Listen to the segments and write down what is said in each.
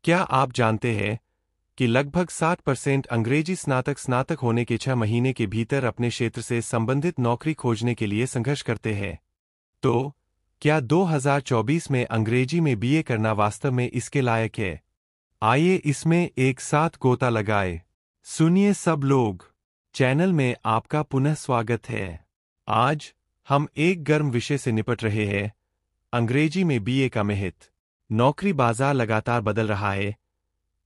क्या आप जानते हैं कि लगभग 60% अंग्रेजी स्नातक होने के 6 महीने के भीतर अपने क्षेत्र से संबंधित नौकरी खोजने के लिए संघर्ष करते हैं? तो क्या 2024 में अंग्रेजी में बीए करना वास्तव में इसके लायक है? आइए इसमें एक साथ गोता लगाए। सुनिए सब लोग, चैनल में आपका पुनः स्वागत है। आज हम एक गर्म विषय से निपट रहे हैं, अंग्रेजी में बीए का महत्व। नौकरी बाजार लगातार बदल रहा है,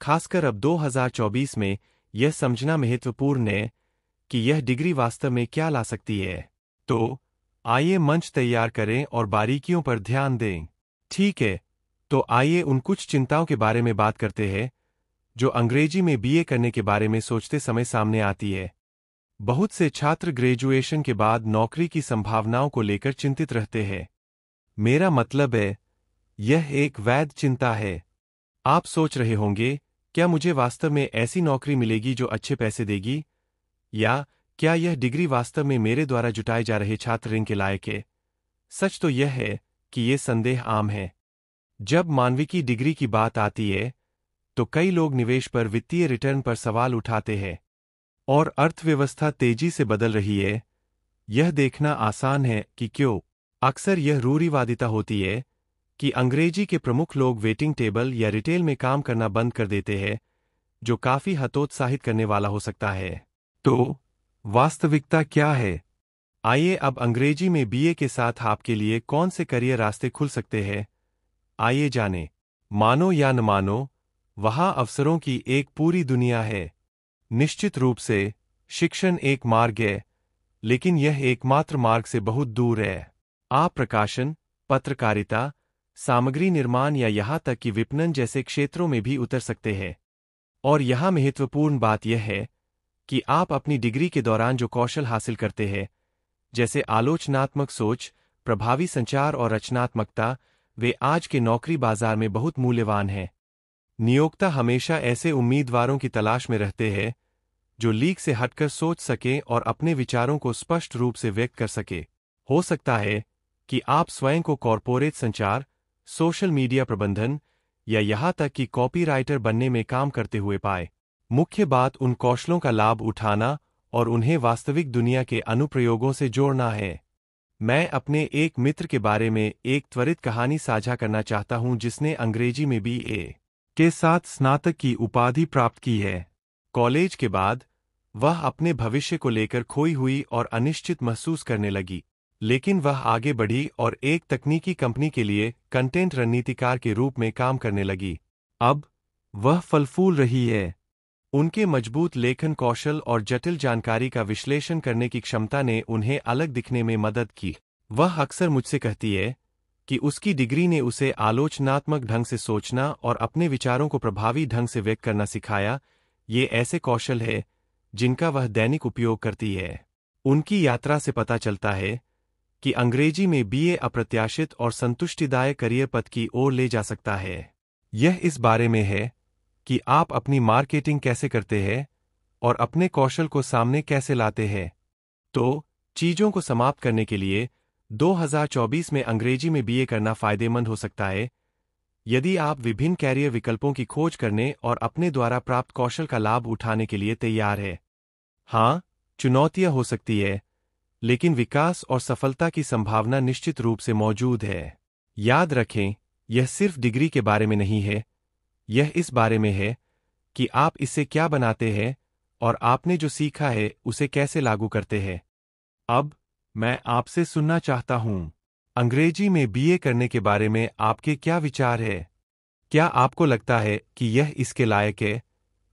खासकर अब 2024 में यह समझना महत्वपूर्ण है कि यह डिग्री वास्तव में क्या ला सकती है। तो आइए मंच तैयार करें और बारीकियों पर ध्यान दें। ठीक है, तो आइए उन कुछ चिंताओं के बारे में बात करते हैं जो अंग्रेजी में बीए करने के बारे में सोचते समय सामने आती है। बहुत से छात्र ग्रेजुएशन के बाद नौकरी की संभावनाओं को लेकर चिंतित रहते हैं। मेरा मतलब है, यह एक वैध चिंता है। आप सोच रहे होंगे, क्या मुझे वास्तव में ऐसी नौकरी मिलेगी जो अच्छे पैसे देगी? या क्या यह डिग्री वास्तव में मेरे द्वारा जुटाए जा रहे छात्र ऋण के लायक है? सच तो यह है कि ये संदेह आम है। जब मानविकी डिग्री की बात आती है, तो कई लोग निवेश पर वित्तीय रिटर्न पर सवाल उठाते हैं। और अर्थव्यवस्था तेजी से बदल रही है, यह देखना आसान है कि क्यों। अक्सर यह रूढ़िवादिता होती है कि अंग्रेजी के प्रमुख लोग वेटिंग टेबल या रिटेल में काम करना बंद कर देते हैं, जो काफी हतोत्साहित करने वाला हो सकता है। तो वास्तविकता क्या है? आइए अब अंग्रेजी में बीए के साथ आपके लिए कौन से करियर रास्ते खुल सकते हैं, आइए जानें। मानो या न मानो, वहां अवसरों की एक पूरी दुनिया है। निश्चित रूप से शिक्षण एक मार्ग है, लेकिन यह एकमात्र मार्ग से बहुत दूर है। आप प्रकाशन, पत्रकारिता, सामग्री निर्माण या यहाँ तक कि विपणन जैसे क्षेत्रों में भी उतर सकते हैं। और यहाँ महत्वपूर्ण बात यह है कि आप अपनी डिग्री के दौरान जो कौशल हासिल करते हैं, जैसे आलोचनात्मक सोच, प्रभावी संचार और रचनात्मकता, वे आज के नौकरी बाजार में बहुत मूल्यवान हैं। नियोक्ता हमेशा ऐसे उम्मीदवारों की तलाश में रहते हैं जो लीक से हटकर सोच सकें और अपने विचारों को स्पष्ट रूप से व्यक्त कर सके। हो सकता है कि आप स्वयं को कॉर्पोरेट संचार, सोशल मीडिया प्रबंधन या यहाँ तक कि कॉपीराइटर बनने में काम करते हुए पाए। मुख्य बात उन कौशलों का लाभ उठाना और उन्हें वास्तविक दुनिया के अनुप्रयोगों से जोड़ना है। मैं अपने एक मित्र के बारे में एक त्वरित कहानी साझा करना चाहता हूं जिसने अंग्रेजी में बीए के साथ स्नातक की उपाधि प्राप्त की है। कॉलेज के बाद वह अपने भविष्य को लेकर खोई हुई और अनिश्चित महसूस करने लगी, लेकिन वह आगे बढ़ी और एक तकनीकी कंपनी के लिए कंटेंट रणनीतिकार के रूप में काम करने लगी। अब वह फल फूल रही है। उनके मजबूत लेखन कौशल और जटिल जानकारी का विश्लेषण करने की क्षमता ने उन्हें अलग दिखने में मदद की। वह अक्सर मुझसे कहती है कि उसकी डिग्री ने उसे आलोचनात्मक ढंग से सोचना और अपने विचारों को प्रभावी ढंग से व्यक्त करना सिखाया। ये ऐसे कौशल है जिनका वह दैनिक उपयोग करती है। उनकी यात्रा से पता चलता है कि अंग्रेजी में बीए अप्रत्याशित और संतुष्टिदायक करियर पथ की ओर ले जा सकता है। यह इस बारे में है कि आप अपनी मार्केटिंग कैसे करते हैं और अपने कौशल को सामने कैसे लाते हैं। तो चीजों को समाप्त करने के लिए 2024 में अंग्रेजी में बीए करना फायदेमंद हो सकता है यदि आप विभिन्न कैरियर विकल्पों की खोज करने और अपने द्वारा प्राप्त कौशल का लाभ उठाने के लिए तैयार है। हाँ, चुनौतियां हो सकती है, लेकिन विकास और सफलता की संभावना निश्चित रूप से मौजूद है। याद रखें, यह सिर्फ डिग्री के बारे में नहीं है, यह इस बारे में है कि आप इससे क्या बनाते हैं और आपने जो सीखा है उसे कैसे लागू करते हैं। अब मैं आपसे सुनना चाहता हूं, अंग्रेजी में बीए करने के बारे में आपके क्या विचार है? क्या आपको लगता है कि यह इसके लायक है,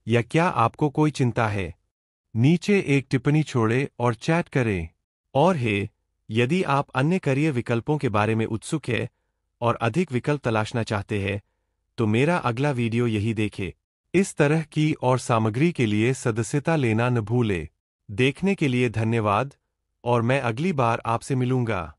या क्या आपको कोई चिंता है? नीचे एक टिप्पणी छोड़ें और चैट करें। और यदि आप अन्य करियर विकल्पों के बारे में उत्सुक हैं और अधिक विकल्प तलाशना चाहते हैं, तो मेरा अगला वीडियो यही देखें। इस तरह की और सामग्री के लिए सदस्यता लेना न भूलें। देखने के लिए धन्यवाद, और मैं अगली बार आपसे मिलूंगा।